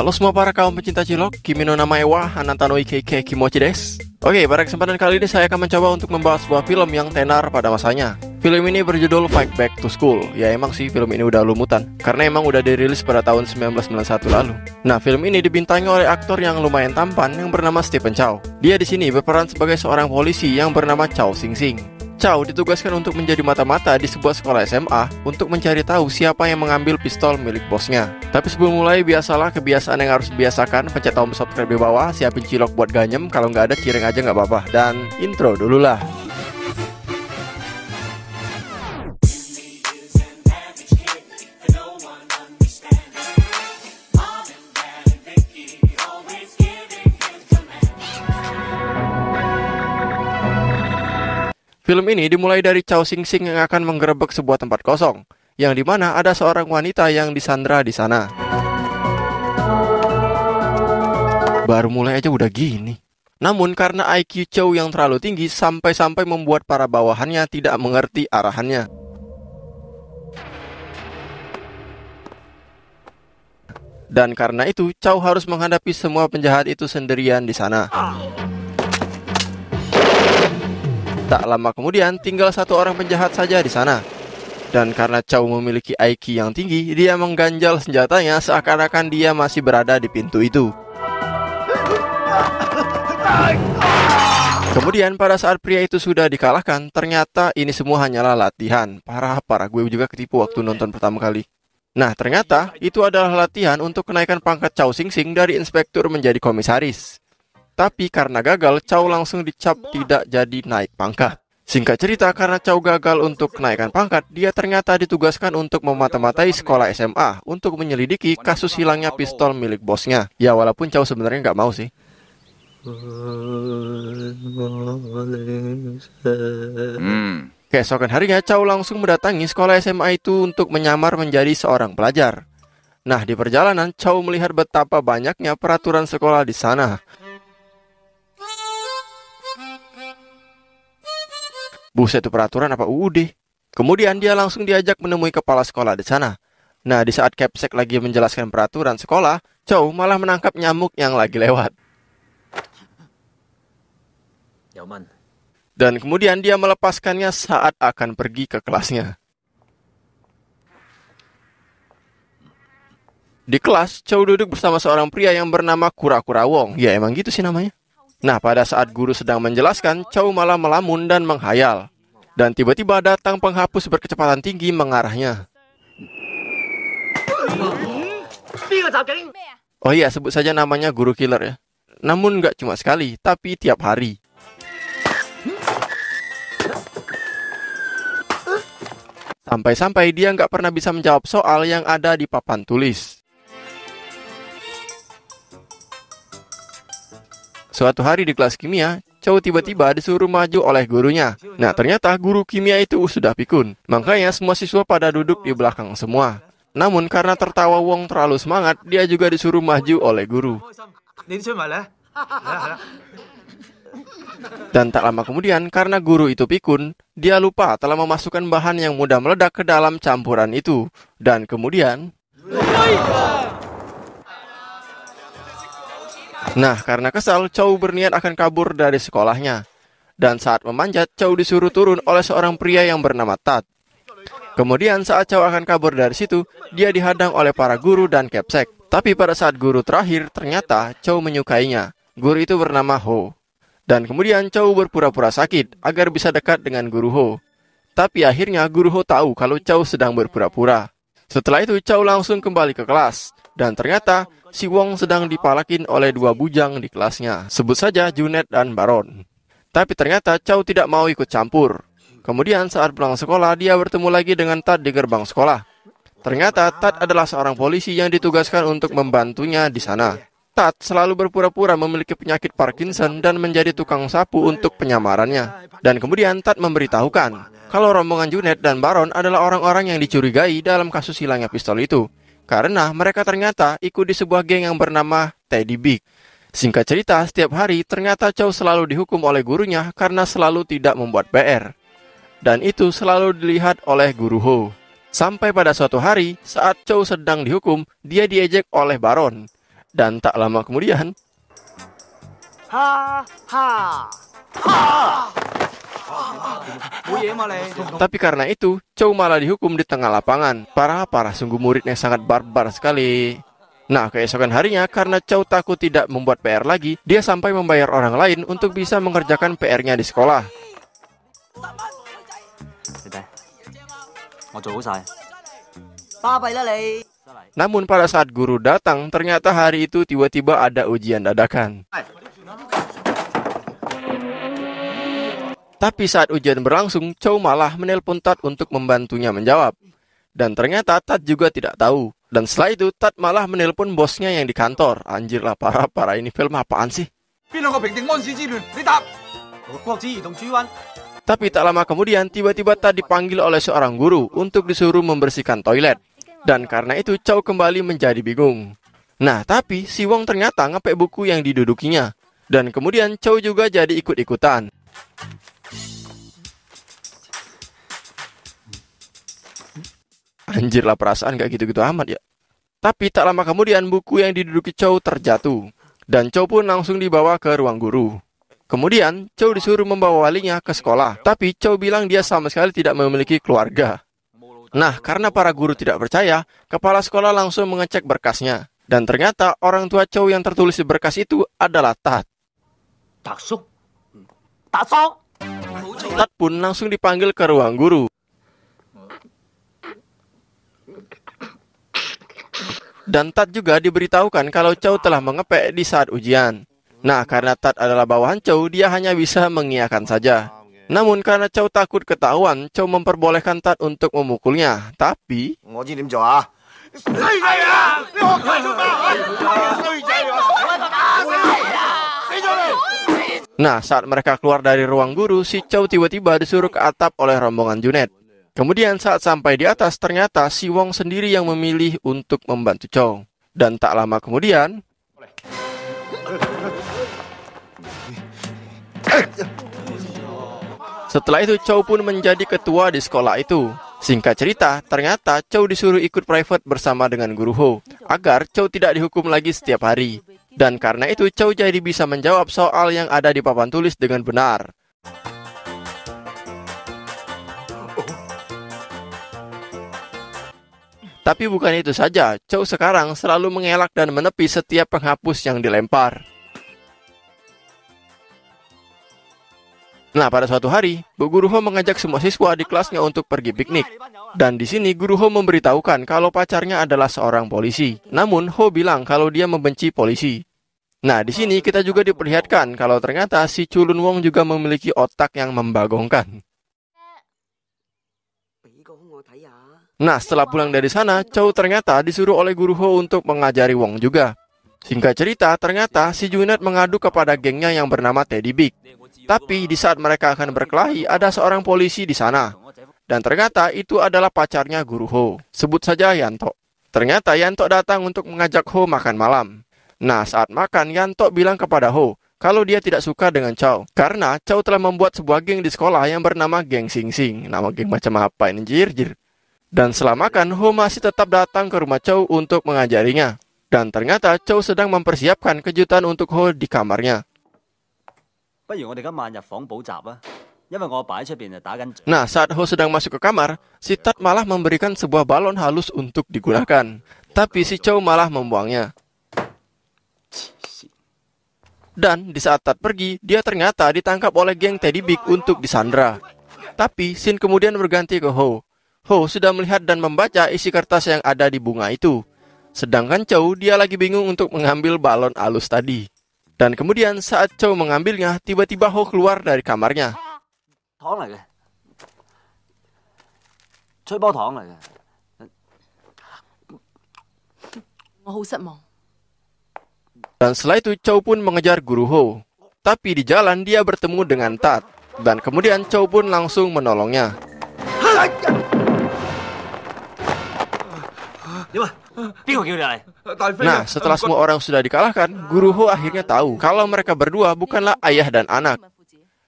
Halo semua para kaum pecinta cilok, Kimi no namae wa Anata no Ikeike Kimochi desu. Oke, pada kesempatan kali ini saya akan mencoba untuk membahas sebuah film yang tenar pada masanya. Film ini berjudul Fight Back to School. Ya emang sih film ini udah lumutan, karena emang udah dirilis pada tahun 1991 lalu. Nah, film ini dibintangi oleh aktor yang lumayan tampan yang bernama Stephen Chow. Dia di sini berperan sebagai seorang polisi yang bernama Chow Sing Sing. Chow ditugaskan untuk menjadi mata-mata di sebuah sekolah SMA untuk mencari tahu siapa yang mengambil pistol milik bosnya. Tapi sebelum mulai, biasalah kebiasaan yang harus dibiasakan, pencet tombol subscribe di bawah, siapin cilok buat ganyem, kalau nggak ada cireng aja nggak apa-apa. Dan intro dulu lah. Film ini dimulai dari Chow Sing Sing yang akan menggerebek sebuah tempat kosong, yang dimana ada seorang wanita yang disandra di sana. Baru mulai aja udah gini. Namun karena IQ Chow yang terlalu tinggi sampai-sampai membuat para bawahannya tidak mengerti arahannya. Dan karena itu Chow harus menghadapi semua penjahat itu sendirian di sana. Tak lama kemudian, tinggal satu orang penjahat saja di sana. Dan karena Chow memiliki IQ yang tinggi, dia mengganjal senjatanya seakan-akan dia masih berada di pintu itu. Kemudian pada saat pria itu sudah dikalahkan, ternyata ini semua hanyalah latihan. Parah, gue juga ketipu waktu nonton pertama kali. Nah, ternyata itu adalah latihan untuk kenaikan pangkat Chow Sing Sing dari inspektur menjadi komisaris. Tapi karena gagal, Chow langsung dicap tidak jadi naik pangkat. Singkat cerita, karena Chow gagal untuk kenaikan pangkat, dia ternyata ditugaskan untuk memata-matai sekolah SMA untuk menyelidiki kasus hilangnya pistol milik bosnya. Ya walaupun Chow sebenarnya nggak mau sih. Keesokan harinya, Chow langsung mendatangi sekolah SMA itu untuk menyamar menjadi seorang pelajar. Nah, di perjalanan, Chow melihat betapa banyaknya peraturan sekolah di sana. Buset, itu peraturan apa UUD? Kemudian dia langsung diajak menemui kepala sekolah di sana. Nah, di saat Capsek lagi menjelaskan peraturan sekolah, Chow malah menangkap nyamuk yang lagi lewat. Dan kemudian dia melepaskannya saat akan pergi ke kelasnya. Di kelas, Chow duduk bersama seorang pria yang bernama Kura-Kura Wong. Ya emang gitu sih namanya. Nah, pada saat guru sedang menjelaskan, Chow malah melamun dan menghayal. Dan tiba-tiba datang penghapus berkecepatan tinggi mengarahnya. Oh iya, sebut saja namanya Guru Killer ya. Namun nggak cuma sekali, tapi tiap hari. Sampai-sampai dia nggak pernah bisa menjawab soal yang ada di papan tulis. Suatu hari di kelas kimia, Chow tiba-tiba disuruh maju oleh gurunya. Nah, ternyata guru kimia itu sudah pikun. Makanya semua siswa pada duduk di belakang semua. Namun karena tertawa Wong terlalu semangat, dia juga disuruh maju oleh guru. Dan tak lama kemudian, karena guru itu pikun, dia lupa telah memasukkan bahan yang mudah meledak ke dalam campuran itu. Dan kemudian... Nah, karena kesal, Chow berniat akan kabur dari sekolahnya. Dan saat memanjat, Chow disuruh turun oleh seorang pria yang bernama Tat. Kemudian saat Chow akan kabur dari situ, dia dihadang oleh para guru dan Capsek. Tapi pada saat guru terakhir, ternyata Chow menyukainya. Guru itu bernama Ho. Dan kemudian Chow berpura-pura sakit agar bisa dekat dengan guru Ho. Tapi akhirnya guru Ho tahu kalau Chow sedang berpura-pura. Setelah itu Chow langsung kembali ke kelas. Dan ternyata si Wong sedang dipalakin oleh dua bujang di kelasnya. Sebut saja Junet dan Baron. Tapi ternyata Chow tidak mau ikut campur. Kemudian saat pulang sekolah, dia bertemu lagi dengan Tat di gerbang sekolah. Ternyata Tat adalah seorang polisi yang ditugaskan untuk membantunya di sana. Tat selalu berpura-pura memiliki penyakit Parkinson dan menjadi tukang sapu untuk penyamarannya. Dan kemudian Tat memberitahukan kalau rombongan Junet dan Baron adalah orang-orang yang dicurigai dalam kasus hilangnya pistol itu. Karena mereka ternyata ikut di sebuah geng yang bernama Teddy Big. Singkat cerita, setiap hari ternyata Chow selalu dihukum oleh gurunya karena selalu tidak membuat PR. Dan itu selalu dilihat oleh guru Ho. Sampai pada suatu hari, saat Chow sedang dihukum, dia diejek oleh Baron. Dan tak lama kemudian, tapi karena itu, Chow malah dihukum di tengah lapangan. Parah, sungguh muridnya sangat barbar sekali. Nah, keesokan harinya, karena Chow takut tidak membuat PR lagi, dia sampai membayar orang lain untuk bisa mengerjakan PR-nya di sekolah. Namun pada saat guru datang, ternyata hari itu tiba-tiba ada ujian dadakan. Tapi saat ujian berlangsung, Chow malah menelpon Tat untuk membantunya menjawab. Dan ternyata Tat juga tidak tahu. Dan setelah itu, Tat malah menelpon bosnya yang di kantor. Anjir lah, parah, ini film apaan sih? Tapi tak lama kemudian, tiba-tiba Tat dipanggil oleh seorang guru untuk disuruh membersihkan toilet. Dan karena itu, Chow kembali menjadi bingung. Nah, tapi si Wong ternyata ngepek buku yang didudukinya. Dan kemudian Chow juga jadi ikut-ikutan. Anjir lah, perasaan gak gitu-gitu amat ya. Tapi tak lama kemudian buku yang diduduki Chow terjatuh. Dan Chow pun langsung dibawa ke ruang guru. Kemudian Chow disuruh membawa walinya ke sekolah. Tapi Chow bilang dia sama sekali tidak memiliki keluarga. Nah, karena para guru tidak percaya, kepala sekolah langsung mengecek berkasnya. Dan ternyata orang tua Chow yang tertulis di berkas itu adalah Tat. Tat pun langsung dipanggil ke ruang guru. Dan Tat juga diberitahukan kalau Chow telah mengepek di saat ujian. Nah, karena Tat adalah bawahan Chow, dia hanya bisa mengiyakan saja. Namun karena Chow takut ketahuan, Chow memperbolehkan Tat untuk memukulnya. Tapi nah, saat mereka keluar dari ruang guru, si Chow tiba-tiba disuruh ke atap oleh rombongan Junet. Kemudian saat sampai di atas, ternyata si Wong sendiri yang memilih untuk membantu Chow. Dan tak lama kemudian, setelah itu Chow pun menjadi ketua di sekolah itu. Singkat cerita, ternyata Chow disuruh ikut private bersama dengan Guru Ho, agar Chow tidak dihukum lagi setiap hari. Dan karena itu Chow jadi bisa menjawab soal yang ada di papan tulis dengan benar. Tapi bukan itu saja, Chow sekarang selalu mengelak dan menepi setiap penghapus yang dilempar. Nah, pada suatu hari, Bu Guru Ho mengajak semua siswa di kelasnya untuk pergi piknik. Dan di sini Guru Ho memberitahukan kalau pacarnya adalah seorang polisi. Namun Ho bilang kalau dia membenci polisi. Nah, di sini kita juga diperlihatkan kalau ternyata si Culun Wong juga memiliki otak yang membagongkan. Nah, setelah pulang dari sana, Chow ternyata disuruh oleh Guru Ho untuk mengajari Wong juga. Singkat cerita, ternyata si Junet mengadu kepada gengnya yang bernama Teddy Big. Tapi di saat mereka akan berkelahi, ada seorang polisi di sana. Dan ternyata itu adalah pacarnya Guru Ho. Sebut saja Yanto. Ternyata Yanto datang untuk mengajak Ho makan malam. Nah, saat makan, Yanto bilang kepada Ho kalau dia tidak suka dengan Chow. Karena Chow telah membuat sebuah geng di sekolah yang bernama Geng Sing Sing. Nama geng macam apa ini, jir. Dan setelah makan, Ho masih tetap datang ke rumah Chow untuk mengajarinya. Dan ternyata Chow sedang mempersiapkan kejutan untuk Ho di kamarnya. Nah, saat Ho sedang masuk ke kamar, si Tat malah memberikan sebuah balon halus untuk digunakan. Tapi si Chow malah membuangnya. Dan di saat Tat pergi, dia ternyata ditangkap oleh geng Teddy Big untuk disandra. Tapi scene kemudian berganti ke Ho. Ho sudah melihat dan membaca isi kertas yang ada di bunga itu. Sedangkan Chow, dia lagi bingung untuk mengambil balon halus tadi. Dan kemudian saat Chow mengambilnya, tiba-tiba Ho keluar dari kamarnya. Dan setelah itu Chow pun mengejar Guru Ho. Tapi di jalan dia bertemu dengan Tat. Dan kemudian Chow pun langsung menolongnya. Nah, setelah semua orang sudah dikalahkan, Guru Ho akhirnya tahu kalau mereka berdua bukanlah ayah dan anak.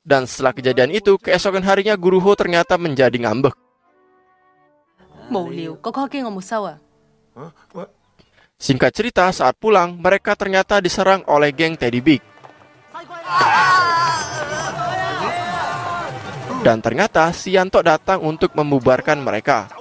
Dan setelah kejadian itu, keesokan harinya Guru Ho ternyata menjadi ngambek. Singkat cerita, saat pulang, mereka ternyata diserang oleh geng Teddy Big. Dan ternyata si Yanto datang untuk membubarkan mereka.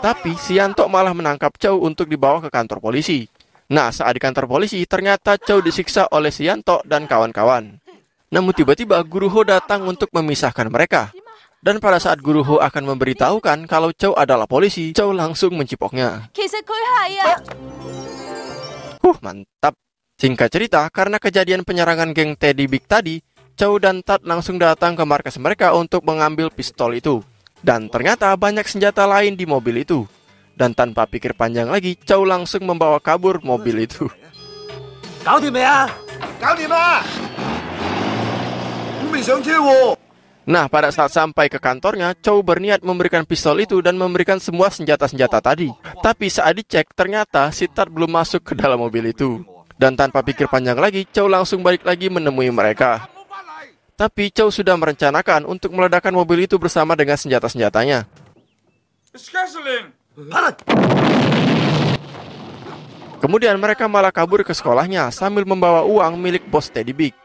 Tapi si Yanto malah menangkap Chow untuk dibawa ke kantor polisi. Nah, saat di kantor polisi, ternyata Chow disiksa oleh si Yanto dan kawan-kawan. Namun tiba-tiba Guru Ho datang untuk memisahkan mereka. Dan pada saat Guru Ho akan memberitahukan kalau Chow adalah polisi, Chow langsung mencipoknya. Mantap. Singkat cerita, karena kejadian penyerangan geng Teddy Big tadi, Chow dan Tat langsung datang ke markas mereka untuk mengambil pistol itu. Dan ternyata banyak senjata lain di mobil itu. Dan tanpa pikir panjang lagi, Chow langsung membawa kabur mobil itu. Nah, pada saat sampai ke kantornya, Chow berniat memberikan pistol itu dan memberikan semua senjata-senjata tadi. Tapi saat dicek, ternyata si Tat belum masuk ke dalam mobil itu. Dan tanpa pikir panjang lagi, Chow langsung balik lagi menemui mereka. Tapi Chow sudah merencanakan untuk meledakkan mobil itu bersama dengan senjata-senjatanya. Kemudian mereka malah kabur ke sekolahnya sambil membawa uang milik bos Teddy Big.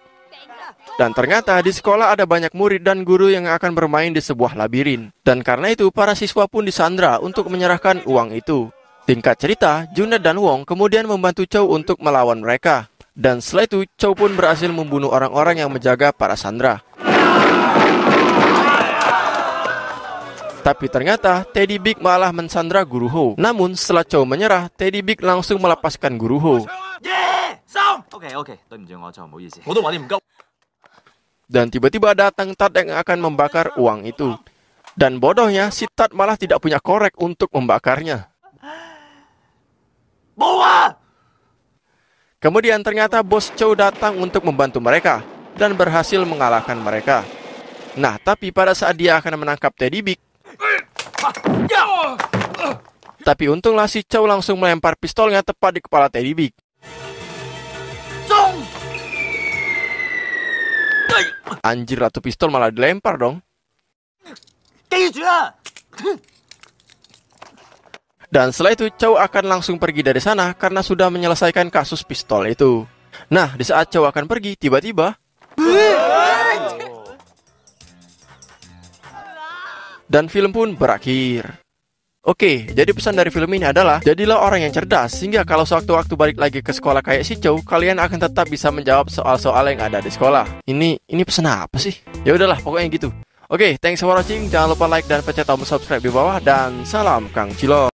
Dan ternyata di sekolah ada banyak murid dan guru yang akan bermain di sebuah labirin. Dan karena itu para siswa pun disandra untuk menyerahkan uang itu. Singkat cerita, Junet dan Wong kemudian membantu Chow untuk melawan mereka. Dan setelah itu, Chow pun berhasil membunuh orang-orang yang menjaga para sandra. Tapi ternyata Teddy Big malah mensandra Guru Ho. Namun setelah Chow menyerah, Teddy Big langsung melepaskan Guru Ho. Dan tiba-tiba datang Tat yang akan membakar uang itu. Dan bodohnya, si Tat malah tidak punya korek untuk membakarnya. Kemudian ternyata bos Chow datang untuk membantu mereka dan berhasil mengalahkan mereka. Nah, tapi pada saat dia akan menangkap Teddy Big, tapi untunglah si Chow langsung melempar pistolnya tepat di kepala Teddy Big. Anjir, ratu pistol malah dilempar dong. Dan setelah itu Chow akan langsung pergi dari sana karena sudah menyelesaikan kasus pistol itu. Nah, di saat Chow akan pergi, tiba-tiba dan film pun berakhir. Oke, jadi pesan dari film ini adalah jadilah orang yang cerdas, sehingga kalau sewaktu-waktu balik lagi ke sekolah kayak si Chow, kalian akan tetap bisa menjawab soal-soal yang ada di sekolah. Ini pesan apa sih? Ya udahlah, pokoknya gitu. Oke, thanks for watching. Jangan lupa like dan pencet tombol subscribe di bawah, dan salam Kang Cilor.